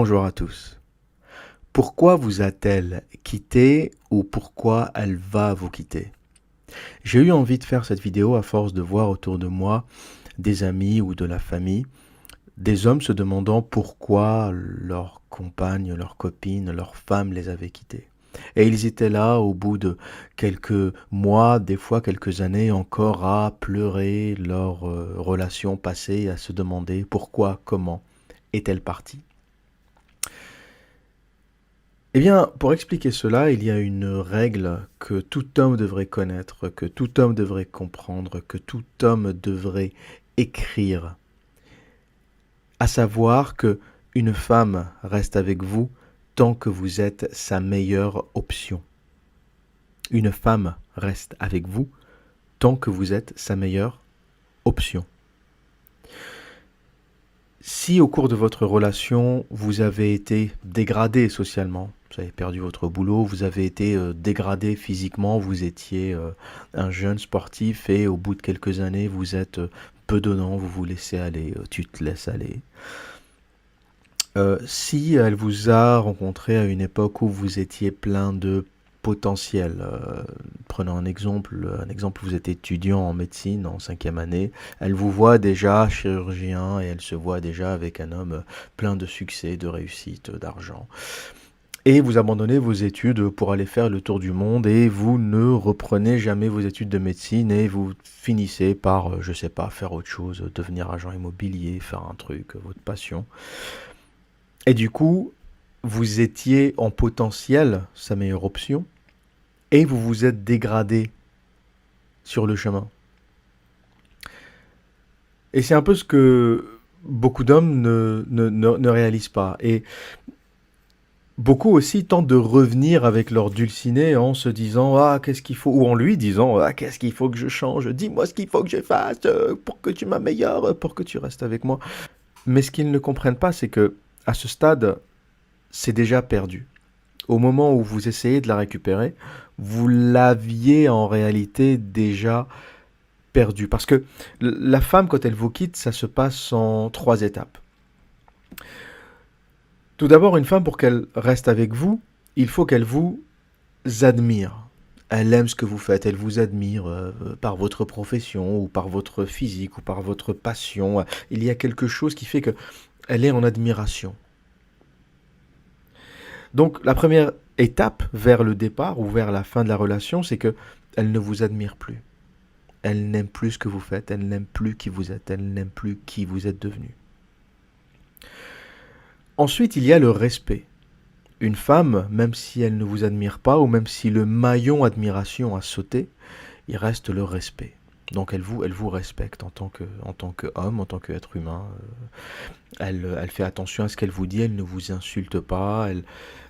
Bonjour à tous. Pourquoi vous a-t-elle quitté ou pourquoi elle va vous quitter? J'ai eu envie de faire cette vidéo à force de voir autour de moi des amis ou de la famille, des hommes se demandant pourquoi leur compagne, leur copine, leur femme les avait quittés. Et ils étaient là au bout de quelques mois, des fois quelques années encore à pleurer leur relation passée, à se demander pourquoi, comment est-elle partie. Eh bien, pour expliquer cela, il y a une règle que tout homme devrait connaître, que tout homme devrait comprendre, que tout homme devrait écrire, à savoir que une femme reste avec vous tant que vous êtes sa meilleure option. Une femme reste avec vous tant que vous êtes sa meilleure option. Si au cours de votre relation, vous avez été dégradé socialement, vous avez perdu votre boulot, vous avez été dégradé physiquement, vous étiez un jeune sportif et au bout de quelques années, vous êtes bedonnant, vous vous laissez aller, tu te laisses aller. Si elle vous a rencontré à une époque où vous étiez plein de potentiel, prenons un exemple, vous êtes étudiant en médecine en 5e année, elle vous voit déjà chirurgien et elle se voit déjà avec un homme plein de succès, de réussite, d'argent. Et vous abandonnez vos études pour aller faire le tour du monde et vous ne reprenez jamais vos études de médecine et vous finissez par, je sais pas, faire autre chose, devenir agent immobilier, faire un truc, votre passion. Et du coup, vous étiez en potentiel sa meilleure option et vous vous êtes dégradé sur le chemin. Et c'est un peu ce que beaucoup d'hommes ne réalisent pas. Et beaucoup aussi tentent de revenir avec leur dulciné en se disant ah qu'est-ce qu'il faut ou en lui disant ah qu'est-ce qu'il faut que je change, dis-moi ce qu'il faut que je fasse pour que tu m'améliores, pour que tu restes avec moi. Mais ce qu'ils ne comprennent pas, c'est que à ce stade, c'est déjà perdu. Au moment où vous essayez de la récupérer, vous l'aviez en réalité déjà perdu. Parce que la femme, quand elle vous quitte, ça se passe en 3 étapes. Tout d'abord, une femme, pour qu'elle reste avec vous, il faut qu'elle vous admire. Elle aime ce que vous faites, elle vous admire par votre profession, ou par votre physique, ou par votre passion. Il y a quelque chose qui fait qu'elle est en admiration. Donc la première étape vers le départ ou vers la fin de la relation, c'est que elle ne vous admire plus. Elle n'aime plus ce que vous faites, elle n'aime plus qui vous êtes, elle n'aime plus qui vous êtes devenu. Ensuite, il y a le respect. Une femme, même si elle ne vous admire pas, ou même si le maillon admiration a sauté, il reste le respect. Donc elle vous respecte en tant qu'homme, en tant qu'être humain. Elle fait attention à ce qu'elle vous dit, elle ne vous insulte pas.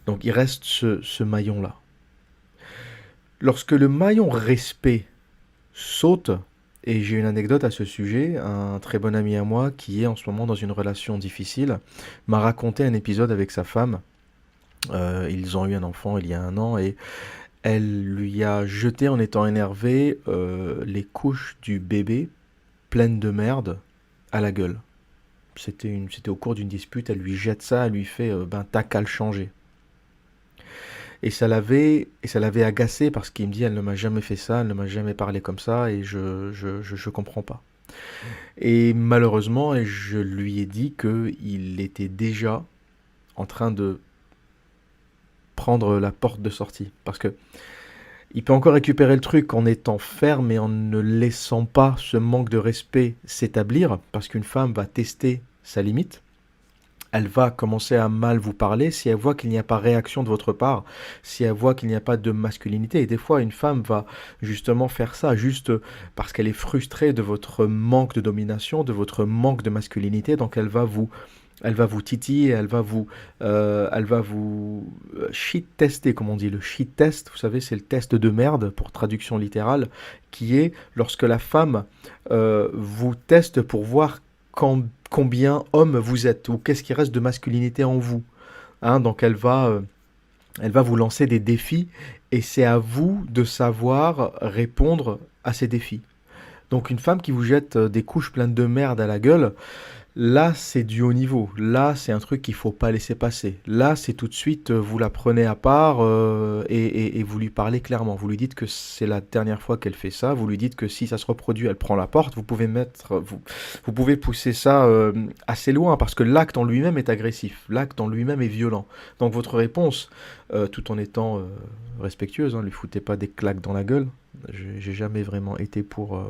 Donc il reste ce maillon-là. Lorsque le maillon respect saute, et j'ai une anecdote à ce sujet, un très bon ami à moi qui est en ce moment dans une relation difficile m'a raconté un épisode avec sa femme. Ils ont eu un enfant il y a 1 an et elle lui a jeté en étant énervée les couches du bébé pleines de merde à la gueule. C'était au cours d'une dispute, elle lui jette ça, elle lui fait ben t'as qu'à le changer. Et ça l'avait agacé parce qu'il me dit elle ne m'a jamais fait ça, elle ne m'a jamais parlé comme ça et je comprends pas. Et malheureusement, je lui ai dit qu'il était déjà en train de prendre la porte de sortie. Parce que il peut encore récupérer le truc en étant ferme et en ne laissant pas ce manque de respect s'établir, parce qu'une femme va tester sa limite. Elle va commencer à mal vous parler si elle voit qu'il n'y a pas réaction de votre part, si elle voit qu'il n'y a pas de masculinité. Et des fois, une femme va justement faire ça, juste parce qu'elle est frustrée de votre manque de domination, de votre manque de masculinité. Donc elle va vous titiller, elle va vous shit tester, comme on dit. Le shit test, vous savez, c'est le test de merde, pour traduction littérale, qui est lorsque la femme vous teste pour voir combien homme vous êtes, ou qu'est-ce qui reste de masculinité en vous. Hein, donc elle va vous lancer des défis, et c'est à vous de savoir répondre à ces défis. Donc une femme qui vous jette des couches pleines de merde à la gueule, Là, c'est du haut niveau. Là, c'est un truc qu'il faut pas laisser passer. Là, c'est tout de suite, vous la prenez à part et vous lui parlez clairement. Vous lui dites que c'est la dernière fois qu'elle fait ça. Vous lui dites que si ça se reproduit, elle prend la porte. Vous pouvez pousser ça assez loin parce que l'acte en lui-même est agressif. L'acte en lui-même est violent. Donc votre réponse, tout en étant respectueuse, hein, lui foutez pas des claques dans la gueule. J'ai jamais vraiment été pour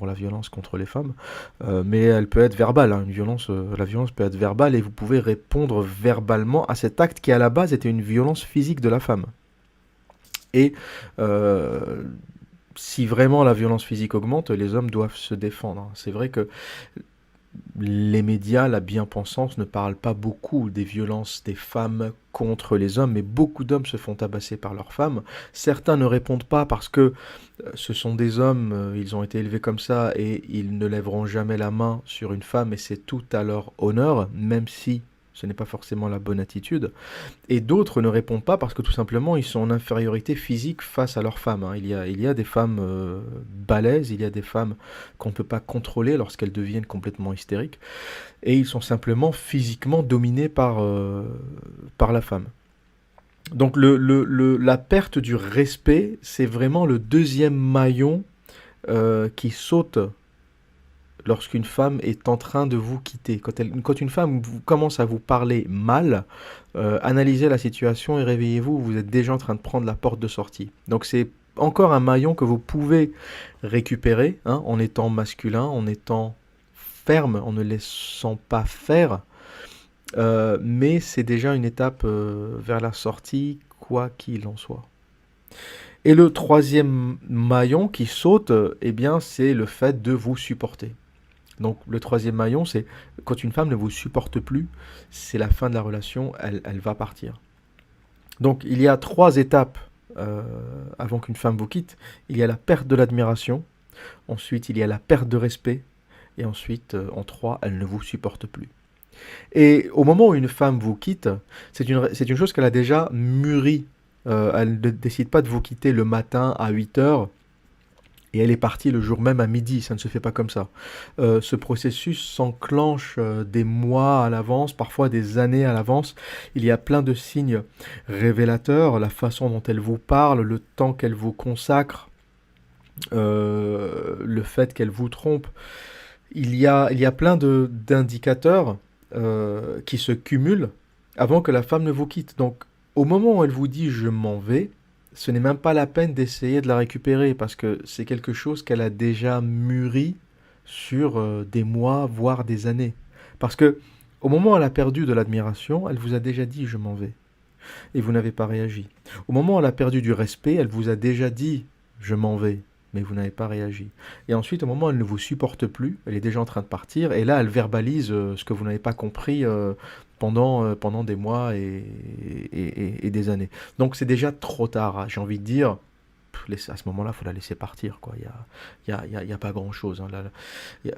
la violence contre les femmes. Mais elle peut être verbale, hein. La violence peut être verbale et vous pouvez répondre verbalement à cet acte qui à la base était une violence physique de la femme. Et euh, si vraiment la violence physique augmente, les hommes doivent se défendre, hein. C'est vrai que les médias, la bien-pensance ne parlent pas beaucoup des violences des femmes contre les hommes, mais beaucoup d'hommes se font tabasser par leurs femmes. Certains ne répondent pas parce que ce sont des hommes, ils ont été élevés comme ça et ils ne lèveront jamais la main sur une femme et c'est tout à leur honneur, même si ce n'est pas forcément la bonne attitude. Et d'autres ne répondent pas parce que tout simplement ils sont en infériorité physique face à leurs femmes, hein. Il y a des femmes balèzes, il y a des femmes qu'on ne peut pas contrôler lorsqu'elles deviennent complètement hystériques, et ils sont simplement physiquement dominés par la femme. Donc la perte du respect, c'est vraiment le deuxième maillon qui saute lorsqu'une femme est en train de vous quitter. Quand une femme commence à vous parler mal, analysez la situation et réveillez-vous, vous êtes déjà en train de prendre la porte de sortie. Donc c'est encore un maillon que vous pouvez récupérer, hein, en étant masculin, en étant ferme, en ne laissant pas faire, mais c'est déjà une étape vers la sortie, quoi qu'il en soit. Et le troisième maillon qui saute, eh bien, c'est le fait de vous supporter. Donc le troisième maillon, c'est quand une femme ne vous supporte plus, c'est la fin de la relation, elle va partir. Donc il y a trois étapes euh, avant qu'une femme vous quitte. Il y a la perte de l'admiration, ensuite il y a la perte de respect, et ensuite en trois, elle ne vous supporte plus. Et au moment où une femme vous quitte, c'est une chose qu'elle a déjà mûrie. Elle ne décide pas de vous quitter le matin à 8 heures et elle est partie le jour même à midi, ça ne se fait pas comme ça. Ce processus s'enclenche des mois à l'avance, parfois des années à l'avance. Il y a plein de signes révélateurs, la façon dont elle vous parle, le temps qu'elle vous consacre, le fait qu'elle vous trompe. Il y a plein d'indicateurs qui se cumulent avant que la femme ne vous quitte. Donc, au moment où elle vous dit je m'en vais, ce n'est même pas la peine d'essayer de la récupérer parce que c'est quelque chose qu'elle a déjà mûri sur des mois, voire des années. Parce que au moment où elle a perdu de l'admiration, elle vous a déjà dit je m'en vais et vous n'avez pas réagi. Au moment où elle a perdu du respect, elle vous a déjà dit je m'en vais, mais vous n'avez pas réagi. Et ensuite, au moment où elle ne vous supporte plus, elle est déjà en train de partir, et là, elle verbalise ce que vous n'avez pas compris pendant des mois et des années. Donc c'est déjà trop tard, hein. J'ai envie de dire, à ce moment-là, il faut la laisser partir, quoi. Il y a pas grand-chose, hein. Il y a-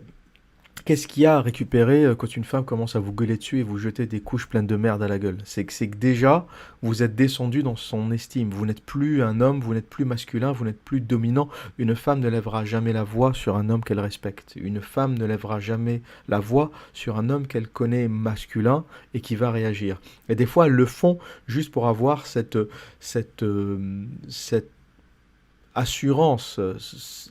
Qu'est-ce qu'il y a à récupérer quand une femme commence à vous gueuler dessus et vous jeter des couches pleines de merde à la gueule? C'est que déjà, vous êtes descendu dans son estime. Vous n'êtes plus un homme, vous n'êtes plus masculin, vous n'êtes plus dominant. Une femme ne lèvera jamais la voix sur un homme qu'elle respecte. Une femme ne lèvera jamais la voix sur un homme qu'elle connaît masculin et qui va réagir. Et des fois, elles le font juste pour avoir cette assurance.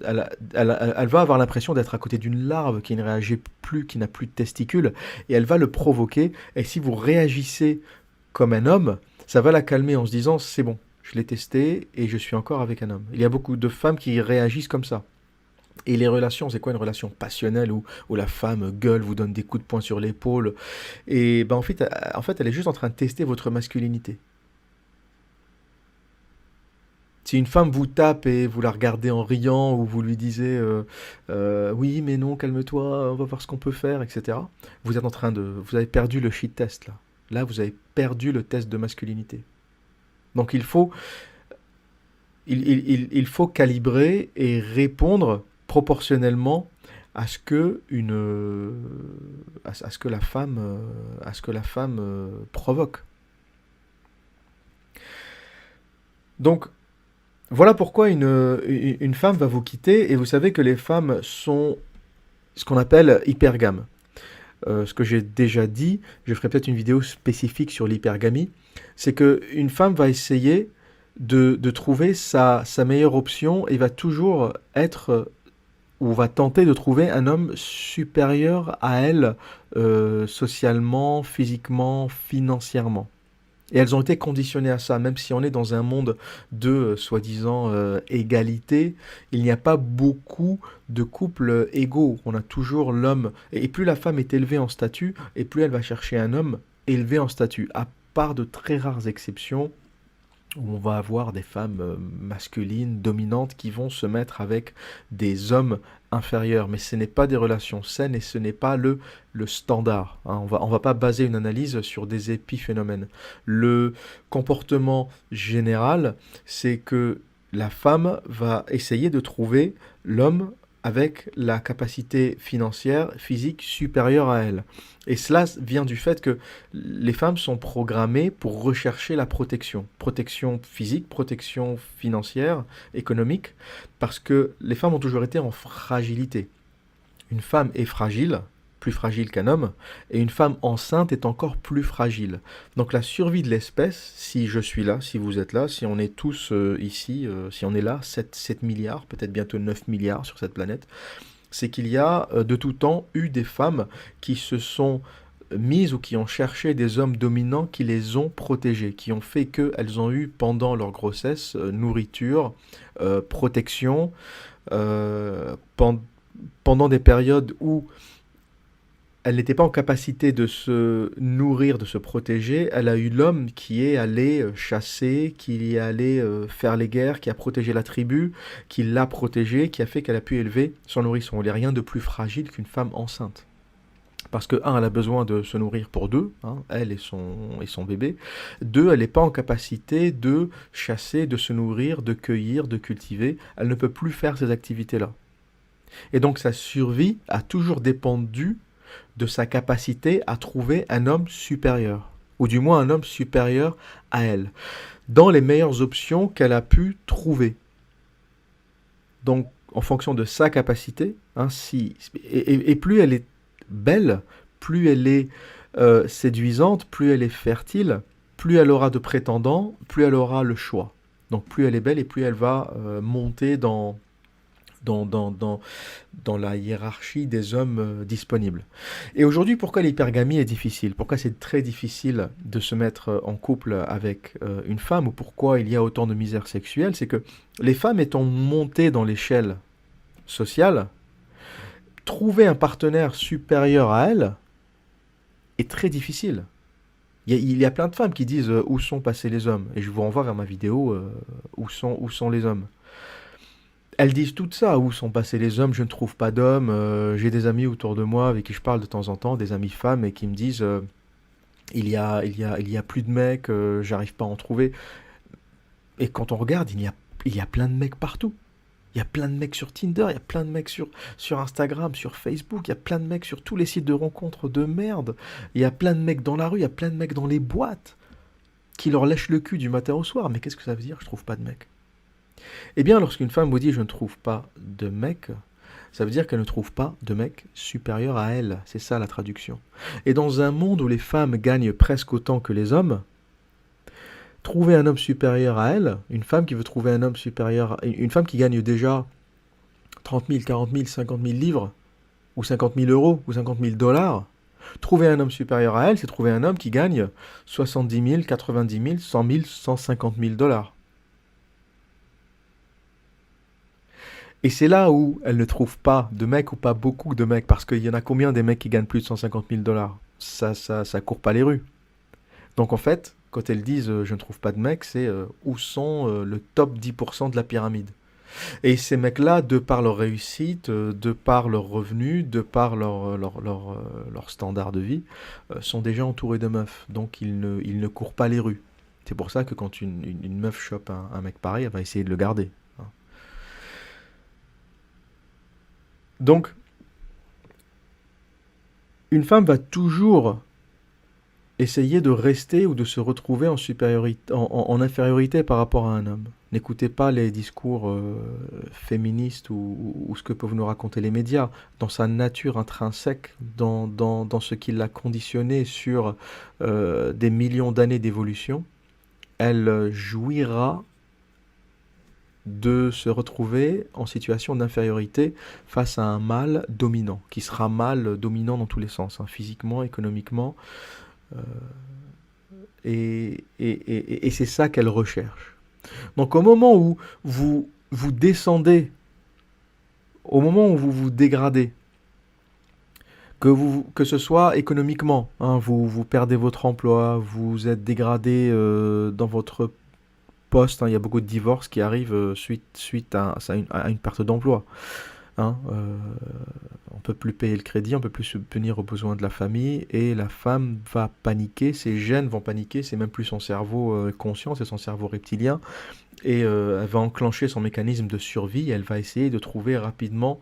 Elle va avoir l'impression d'être à côté d'une larve qui ne réagit plus, qui n'a plus de testicules, et elle va le provoquer. Et si vous réagissez comme un homme, ça va la calmer en se disant c'est bon, je l'ai testé et je suis encore avec un homme. Il y a beaucoup de femmes qui réagissent comme ça. Et les relations, c'est quoi une relation passionnelle où la femme gueule, vous donne des coups de poing sur l'épaule, et ben en fait, elle est juste en train de tester votre masculinité. Si une femme vous tape et vous la regardez en riant ou vous lui disiez oui mais non calme-toi on va voir ce qu'on peut faire, etc., vous avez perdu le shit test là. Là vous avez perdu le test de masculinité. Donc il faut calibrer et répondre proportionnellement à ce que à ce que la femme provoque. Donc voilà pourquoi une femme va vous quitter, et vous savez que les femmes sont ce qu'on appelle hypergames. ce que j'ai déjà dit, je ferai peut-être une vidéo spécifique sur l'hypergamie, c'est qu'une femme va essayer de trouver sa meilleure option et va toujours être ou va tenter de trouver un homme supérieur à elle socialement, physiquement, financièrement. Et elles ont été conditionnées à ça, même si on est dans un monde de soi-disant égalité, il n'y a pas beaucoup de couples égaux. On a toujours l'homme, et plus la femme est élevée en statut, et plus elle va chercher un homme élevé en statut, à part de très rares exceptions où on va avoir des femmes masculines, dominantes, qui vont se mettre avec des hommes inférieurs. Mais ce n'est pas des relations saines et ce n'est pas le standard, hein. On va pas baser une analyse sur des épiphénomènes. Le comportement général, c'est que la femme va essayer de trouver l'homme avec la capacité financière, physique supérieure à elle. Et cela vient du fait que les femmes sont programmées pour rechercher la protection. Protection physique, protection financière, économique, parce que les femmes ont toujours été en fragilité. Une femme est fragile, plus fragile qu'un homme, et une femme enceinte est encore plus fragile. Donc la survie de l'espèce, si je suis là, si vous êtes là, si on est tous ici, si on est là, 7 milliards, peut-être bientôt 9 milliards sur cette planète, c'est qu'il y a de tout temps eu des femmes qui se sont mises ou qui ont cherché des hommes dominants qui les ont protégées, qui ont fait qu'elles ont eu pendant leur grossesse nourriture, protection, pendant des périodes où elle n'était pas en capacité de se nourrir, de se protéger. Elle a eu l'homme qui est allé chasser, qui est allé faire les guerres, qui a protégé la tribu, qui l'a protégée, qui a fait qu'elle a pu élever son nourrisson. Il n'y a rien de plus fragile qu'une femme enceinte. Parce que, un, elle a besoin de se nourrir pour deux, hein, elle et son bébé. Deux, elle n'est pas en capacité de chasser, de se nourrir, de cueillir, de cultiver. Elle ne peut plus faire ces activités-là. Et donc sa survie a toujours dépendu de sa capacité à trouver un homme supérieur, ou du moins un homme supérieur à elle, dans les meilleures options qu'elle a pu trouver. Donc, en fonction de sa capacité, hein, et plus elle est belle, plus elle est séduisante, plus elle est fertile, plus elle aura de prétendants, plus elle aura le choix. Donc, plus elle est belle et plus elle va monter dans la hiérarchie des hommes disponibles. Et aujourd'hui, pourquoi l'hypergamie est difficile? Pourquoi c'est très difficile de se mettre en couple avec une femme? Ou pourquoi il y a autant de misère sexuelle? C'est que les femmes étant montées dans l'échelle sociale, trouver un partenaire supérieur à elles est très difficile. Il y a plein de femmes qui disent où sont passés les hommes? Et je vous renvoie vers ma vidéo où sont les hommes? Elles disent tout ça, où sont passés les hommes, je ne trouve pas d'hommes, j'ai des amis autour de moi avec qui je parle de temps en temps, des amis femmes, et qui me disent il y a plus de mecs, j'arrive pas à en trouver. Et quand on regarde, il y a plein de mecs partout. Il y a plein de mecs sur Tinder, il y a plein de mecs sur Instagram, sur Facebook, il y a plein de mecs sur tous les sites de rencontres de merde. Il y a plein de mecs dans la rue, il y a plein de mecs dans les boîtes qui leur lèchent le cul du matin au soir. Mais qu'est-ce que ça veut dire, je trouve pas de mecs? Eh bien, lorsqu'une femme vous dit je ne trouve pas de mec, ça veut dire qu'elle ne trouve pas de mec supérieur à elle. C'est ça la traduction. Et dans un monde où les femmes gagnent presque autant que les hommes, trouver un homme supérieur à elle, une femme qui veut trouver un homme supérieur, une femme qui gagne déjà 30 000, 40 000, 50 000 livres, ou 50 000 euros, ou 50 000 dollars, trouver un homme supérieur à elle, c'est trouver un homme qui gagne 70 000, 90 000, 100 000, 150 000 dollars. Et c'est là où elle ne trouve pas de mecs ou pas beaucoup de mecs, parce qu'il y en a combien des mecs qui gagnent plus de 150 000 dollars? Ça court pas les rues. Donc en fait, quand elles disent je ne trouve pas de mecs, c'est où sont le top 10% de la pyramide. Et ces mecs-là, de par leur réussite, de par leurs revenus, de par leur standard de vie, sont déjà entourés de meufs. Donc ils ne courent pas les rues. C'est pour ça que quand une meuf chope un mec pareil, elle va essayer de le garder. Donc, une femme va toujours essayer de rester ou de se retrouver en infériorité par rapport à un homme. N'écoutez pas les discours féministes ou ce que peuvent nous raconter les médias. Dans sa nature intrinsèque, dans ce qui l'a conditionné sur des millions d'années d'évolution, elle jouira de se retrouver en situation d'infériorité face à un mâle dominant, qui sera mâle dominant dans tous les sens, hein, physiquement, économiquement, euh, et c'est ça qu'elle recherche. Donc au moment où vous descendez, au moment où vous vous dégradez, que ce soit économiquement, hein, vous perdez votre emploi, vous êtes dégradé dans votre poste, hein, il y a beaucoup de divorces qui arrivent suite à une perte d'emploi. Hein, on ne peut plus payer le crédit, on ne peut plus subvenir aux besoins de la famille, et la femme va paniquer, ses gènes vont paniquer, c'est même plus son cerveau conscient, c'est son cerveau reptilien, et elle va enclencher son mécanisme de survie, et elle va essayer de trouver rapidement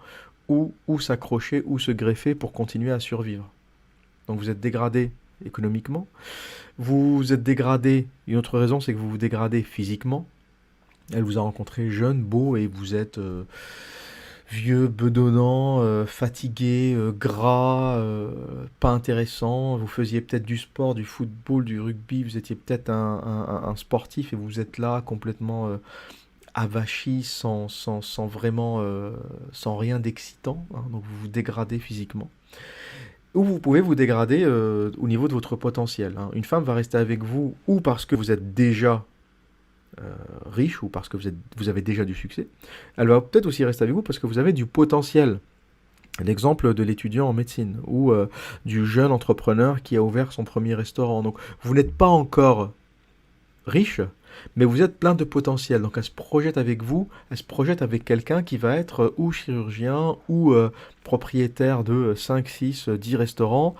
où s'accrocher, où se greffer pour continuer à survivre. Donc vous êtes dégradé économiquement, vous êtes dégradé, une autre raison c'est que vous vous dégradez physiquement, elle vous a rencontré jeune, beau, et vous êtes vieux, bedonnant, fatigué, gras, pas intéressant. Vous faisiez peut-être du sport, du football, du rugby, vous étiez peut-être un sportif et vous êtes là complètement avachi, sans vraiment, sans rien d'excitant, hein, donc vous vous dégradez physiquement. Ou vous pouvez vous dégrader au niveau de votre potentiel, hein. Une femme va rester avec vous ou parce que vous êtes déjà riche ou parce que vous avez déjà du succès. Elle va peut-être aussi rester avec vous parce que vous avez du potentiel. L'exemple de l'étudiant en médecine ou du jeune entrepreneur qui a ouvert son premier restaurant. Donc vous n'êtes pas encore riche, mais vous êtes plein de potentiel. Donc elle se projette avec vous, elle se projette avec quelqu'un qui va être ou chirurgien ou propriétaire de 5, 6, 10 restaurants.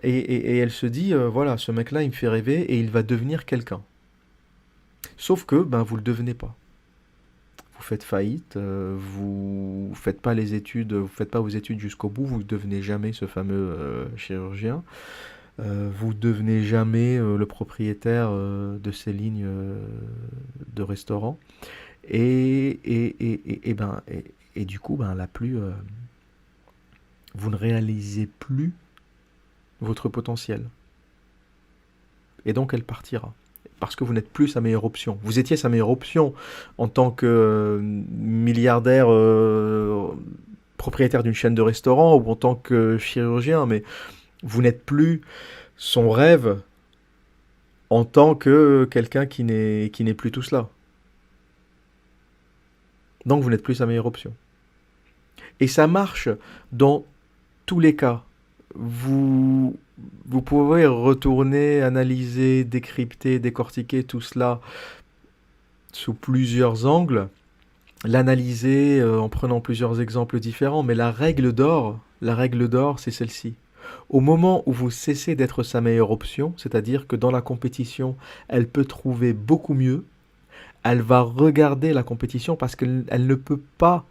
Et elle se dit, voilà, ce mec-là, il me fait rêver et il va devenir quelqu'un. Sauf que ben, vous ne le devenez pas. Vous faites faillite, vous faites pas les études, vous faites pas vos études jusqu'au bout, vous ne devenez jamais ce fameux chirurgien, vous ne devenez jamais le propriétaire de ces lignes de restaurants. Et du coup, ben, vous ne réalisez plus votre potentiel. Et donc elle partira. Parce que vous n'êtes plus sa meilleure option. Vous étiez sa meilleure option en tant que milliardaire propriétaire d'une chaîne de restaurants ou en tant que chirurgien, mais vous n'êtes plus son rêve en tant que quelqu'un qui n'est plus tout cela. Donc vous n'êtes plus sa meilleure option. Et ça marche dans tous les cas. Vous, vous pouvez retourner, analyser, décrypter, décortiquer tout cela sous plusieurs angles, l'analyser en prenant plusieurs exemples différents, mais la règle d'or, c'est celle-ci. Au moment où vous cessez d'être sa meilleure option, c'est-à-dire que dans la compétition, elle peut trouver beaucoup mieux, elle va regarder la compétition parce qu'elle ne peut pas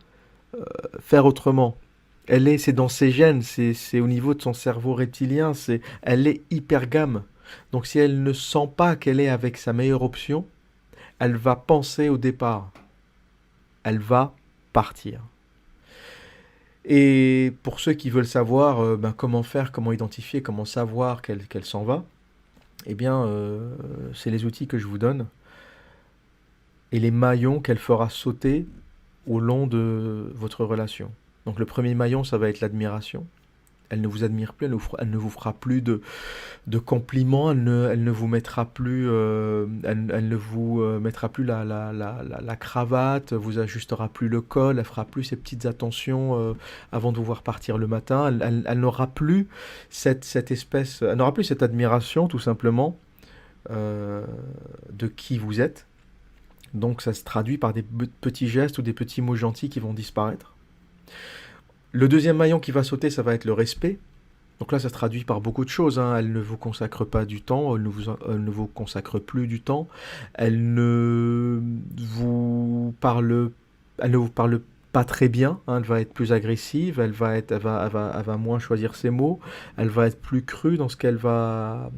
faire autrement. C'est dans ses gènes, c'est au niveau de son cerveau reptilien, elle est hyper gamme. Donc si elle ne sent pas qu'elle est avec sa meilleure option, elle va penser au départ. Elle va partir. Et pour ceux qui veulent savoir ben, comment faire, comment identifier, comment savoir qu'elle s'en va, eh bien, c'est les outils que je vous donne et les maillons qu'elle fera sauter au long de votre relation. Donc le premier maillon, ça va être l'admiration. Elle ne vous admire plus, elle ne vous fera plus de compliments, elle ne vous mettra plus, elle ne vous mettra plus la cravate, vous ajustera plus le col, elle fera plus ces petites attentions avant de vous voir partir le matin. Elle n'aura plus cette espèce, elle n'aura plus cette admiration tout simplement de qui vous êtes. Donc ça se traduit par des petits gestes ou des petits mots gentils qui vont disparaître. Le deuxième maillon qui va sauter, ça va être le respect. Donc là, ça se traduit par beaucoup de choses, hein. Elle ne vous consacre pas du temps, elle ne vous consacre plus du temps, elle ne vous parle pas très bien, hein. Elle va être plus agressive, elle va moins choisir ses mots, elle va être plus crue dans ce qu'elle va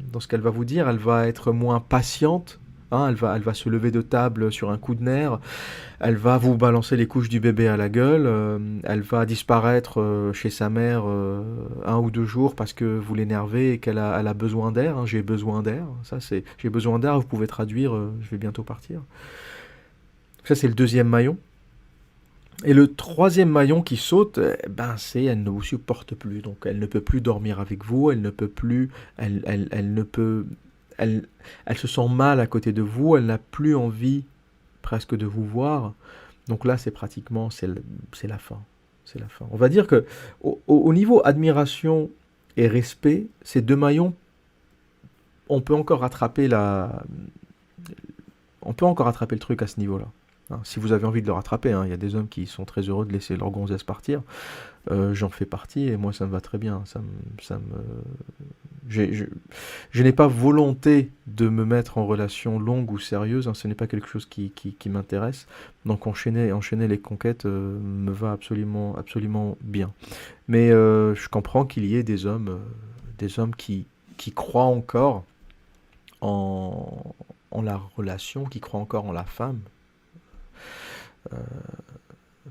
vous dire, elle va être moins patiente hein, elle va se lever de table sur un coup de nerf, elle va vous balancer les couches du bébé à la gueule, elle va disparaître chez sa mère 1 ou 2 jours parce que vous l'énervez et elle a besoin d'air, hein, j'ai besoin d'air, ça c'est j'ai besoin d'air, vous pouvez traduire je vais bientôt partir. Ça c'est le deuxième maillon. Et le troisième maillon qui saute, ben c'est elle ne vous supporte plus, donc elle ne peut plus dormir avec vous, elle ne peut plus, elle ne peut, elle, elle se sent mal à côté de vous, elle n'a plus envie presque de vous voir. Donc là, c'est pratiquement, c'est la fin, c'est la fin. On va dire que au niveau admiration et respect, ces deux maillons, on peut encore rattraper on peut encore rattraper le truc à ce niveau-là. Hein, si vous avez envie de le rattraper, hein, il y a des hommes qui sont très heureux de laisser leur gonzesse partir. J'en fais partie et moi ça me va très bien. J'ai- je n'ai pas volonté de me mettre en relation longue ou sérieuse, hein, ce n'est pas quelque chose qui m'intéresse. Donc enchaîner les conquêtes me va absolument, absolument bien. Mais je comprends qu'il y ait des hommes qui croient encore en, en la relation, qui croient encore en la femme.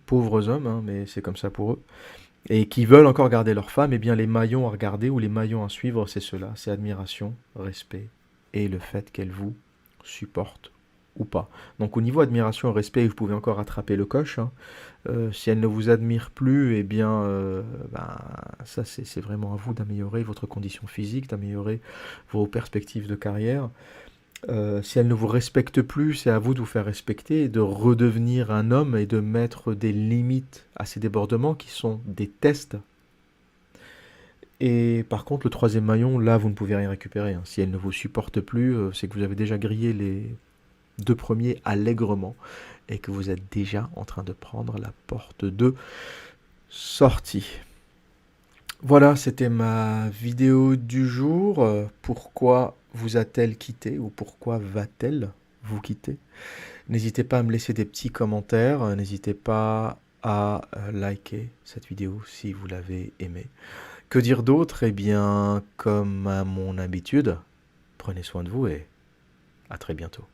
Pauvres hommes, hein, mais c'est comme ça pour eux. Et qui veulent encore garder leur femme, eh bien les maillons à regarder ou les maillons à suivre, c'est cela, c'est admiration, respect et le fait qu'elle vous supporte ou pas. Donc au niveau admiration et respect, vous pouvez encore rattraper le coche, hein. Si elle ne vous admire plus, eh bien ben, ça c'est vraiment à vous d'améliorer votre condition physique, d'améliorer vos perspectives de carrière. Si elle ne vous respecte plus, c'est à vous de vous faire respecter et de redevenir un homme et de mettre des limites à ces débordements qui sont des tests. Et par contre, le troisième maillon, là, vous ne pouvez rien récupérer, hein. Si elle ne vous supporte plus, c'est que vous avez déjà grillé les deux premiers allègrement et que vous êtes déjà en train de prendre la porte de sortie. Voilà, c'était ma vidéo du jour. Pourquoi vous a-t-elle quitté ou pourquoi va-t-elle vous quitter? N'hésitez pas à me laisser des petits commentaires. N'hésitez pas à liker cette vidéo si vous l'avez aimée. Que dire d'autre? Eh bien, comme à mon habitude, prenez soin de vous et à très bientôt.